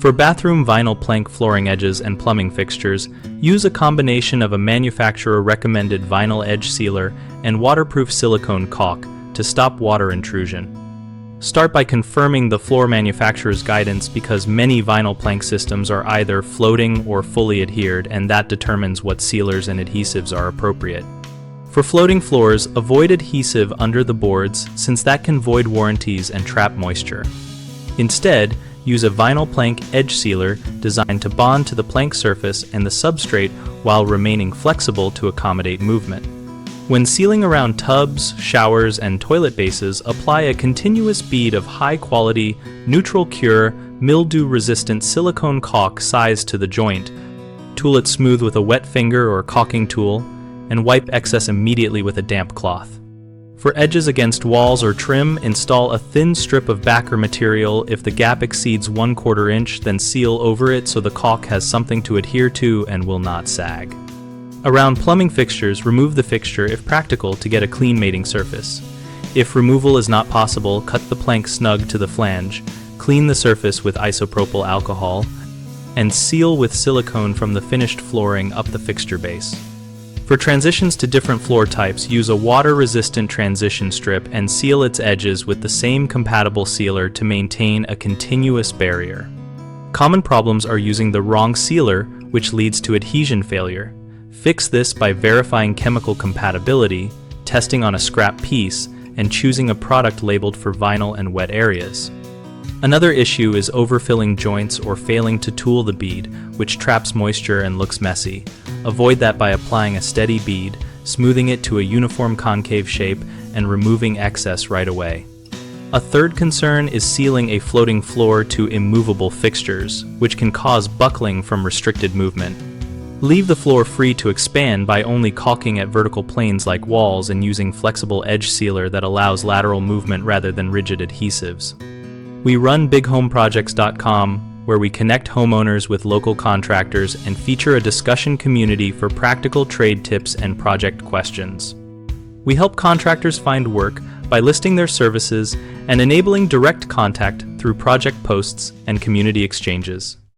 For bathroom vinyl plank flooring edges and plumbing fixtures, use a combination of a manufacturer-recommended vinyl edge sealer and waterproof silicone caulk to stop water intrusion. Start by confirming the floor manufacturer's guidance because many vinyl plank systems are either floating or fully adhered, and that determines what sealers and adhesives are appropriate. For floating floors, avoid adhesive under the boards since that can void warranties and trap moisture. Instead, use a vinyl plank edge sealer designed to bond to the plank surface and the substrate while remaining flexible to accommodate movement. When sealing around tubs, showers, and toilet bases, apply a continuous bead of high-quality, neutral-cure, mildew-resistant silicone caulk sized to the joint. Tool it smooth with a wet finger or caulking tool, and wipe excess immediately with a damp cloth. For edges against walls or trim, install a thin strip of backer material. If the gap exceeds 1/4 inch, then seal over it so the caulk has something to adhere to and will not sag. Around plumbing fixtures, remove the fixture if practical to get a clean mating surface. If removal is not possible, cut the plank snug to the flange, clean the surface with isopropyl alcohol, and seal with silicone from the finished flooring up the fixture base. For transitions to different floor types, use a water-resistant transition strip and seal its edges with the same compatible sealer to maintain a continuous barrier. Common problems are using the wrong sealer, which leads to adhesion failure. Fix this by verifying chemical compatibility, testing on a scrap piece, and choosing a product labeled for vinyl and wet areas. Another issue is overfilling joints or failing to tool the bead, which traps moisture and looks messy. Avoid that by applying a steady bead, smoothing it to a uniform concave shape, and removing excess right away. A third concern is sealing a floating floor to immovable fixtures, which can cause buckling from restricted movement. Leave the floor free to expand by only caulking at vertical planes like walls and using flexible edge sealer that allows lateral movement rather than rigid adhesives. We run bighomeprojects.com, where we connect homeowners with local contractors and feature a discussion community for practical trade tips and project questions. We help contractors find work by listing their services and enabling direct contact through project posts and community exchanges.